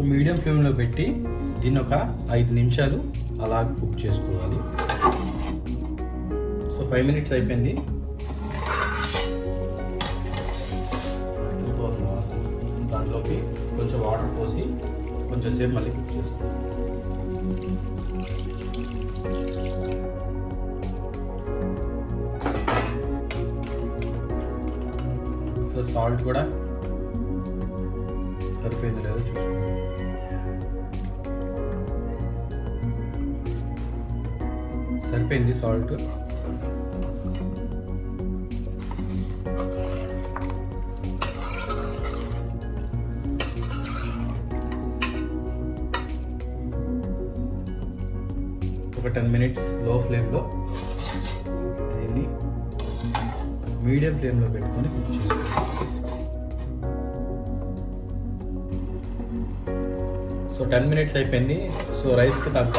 So medium ఫ్లేమ్లో పెట్టి దీన్ని ఒక 5 నిమిషాలు అలా కుక్ చేసుకోవాలి. సో 5 మినిట్స్ అయిపోయింది. దాంట్లోకి కొంచెం వాటర్ పోసి కొంచెం సేపు మళ్ళీ కుక్ చేసుకోవాలి. సో సాల్ట్ కూడా సరిపోయింది లేదో చూసుకోండి. సరిపోయింది సాల్ట్. ఒక 10 మినిట్స్ లో ఫ్లేమ్లో దీన్ని మీడియం ఫ్లేమ్లో పెట్టుకొని కుక్ చేసుకోవాలి. సో 10 మినిట్స్ అయిపోయింది. సో రైస్కి తగ్గ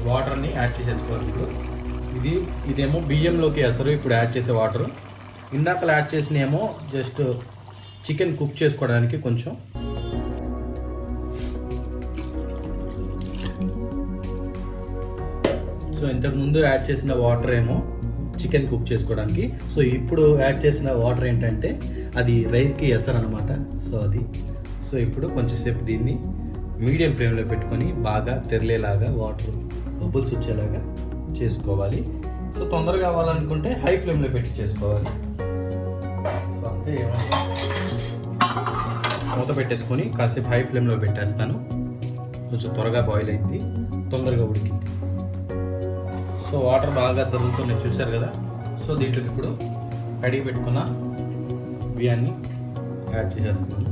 వాటర్ని యాడ్ చేసేసుకోవాలి. ఇప్పుడు ఇదేమో బియ్యంలోకి ఎసరు ఇప్పుడు యాడ్ చేసే వాటర్. ఇందాకలు యాడ్ చేసినేమో జస్ట్ చికెన్ కుక్ చేసుకోవడానికి కొంచెం. సో ఇంతకుముందు యాడ్ చేసిన వాటర్ ఏమో చికెన్ కుక్ చేసుకోవడానికి. సో ఇప్పుడు యాడ్ చేసిన వాటర్ ఏంటంటే అది రైస్కి ఎసరు అనమాట. సో ఇప్పుడు కొంచెంసేపు దీన్ని మీడియం ఫ్లేమ్లో పెట్టుకొని బాగా తెరలేలాగా వాటర్ బబుల్స్ వచ్చేలాగా చేసుకోవాలి. సో తొందరగా కావాలనుకుంటే హై ఫ్లేమ్లో పెట్టి చేసుకోవాలి. సో అంటే మూత పెట్టేసుకొని కాసేపు హై ఫ్లేమ్లో పెట్టేస్తాను. కొంచెం త్వరగా బాయిల్ అయింది, తొందరగా ఉడికింది. సో వాటర్ బాగా దొరుకుతున్నాయి చూసారు కదా. సో దీంట్లోకి ఇప్పుడు కడిగి పెట్టుకున్న బియ్యాన్ని యాడ్ చేసేస్తున్నాను.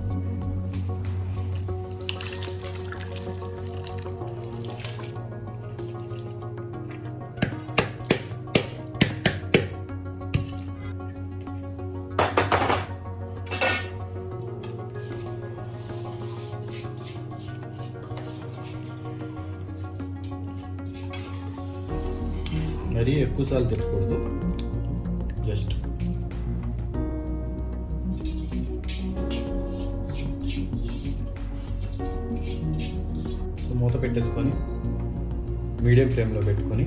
మరీ ఎక్కువసార్లు తిప్పకూడదు, జస్ట్ సో మూత పెట్టేసుకొని మీడియం ఫ్లేమ్లో పెట్టుకొని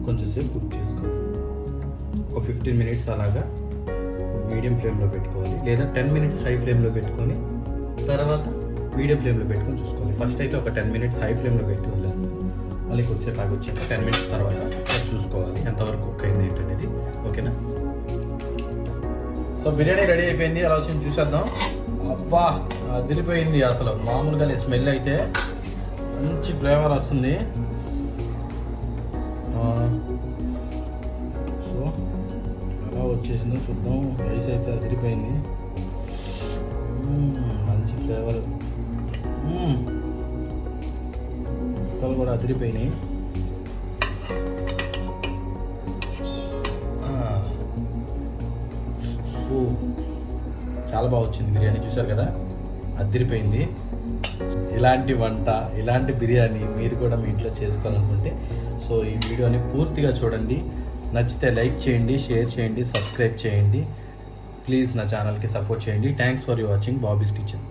కొంచెంసేపు కుక్ చేసుకోవాలి. ఒక 15 మినిట్స్ అలాగా మీడియం ఫ్లేమ్లో పెట్టుకోవాలి, లేదా 10 మినిట్స్ హై ఫ్లేమ్లో పెట్టుకొని తర్వాత మీడియం ఫ్లేమ్లో పెట్టుకొని చూసుకోవాలి. ఫస్ట్ అయితే ఒక 10 మినిట్స్ హై ఫ్లేమ్లో పెట్టి వదిలేస్తాను. మళ్ళీ కొద్దిసేపు ఆగి వచ్చి 10 మినిట్స్ తర్వాత చూసుకోవాలి ఎంతవరకు కుక్ అయింది ఏంటనేది. ఓకేనా. సో బిర్యానీ రెడీ అయిపోయింది. అలా వచ్చి చూసేద్దాం. అబ్బా అదిరిపోయింది అసలు. మామూలుగా స్మెల్ అయితే మంచి ఫ్లేవర్ వస్తుంది. సో ఎలా వచ్చేసిందో చూద్దాం. రైస్ అయితే అదిరిపోయింది, మంచి ఫ్లేవర్. ముక్కలు కూడా అదిరిపోయినాయి. చాలా బాగా వచ్చింది బిర్యానీ. చూసారు కదా, అదిరిపోయింది. ఇలాంటి వంట, ఇలాంటి బిర్యానీ మీరు కూడా మీ ఇంట్లో చేసుకోవాలనుకుంటే సో ఈ వీడియోని పూర్తిగా చూడండి. నచ్చితే లైక్ చేయండి, షేర్ చేయండి, సబ్స్క్రైబ్ చేయండి. ప్లీజ్ నా ఛానల్కి సపోర్ట్ చేయండి. Thanks for watching Bobby's kitchen.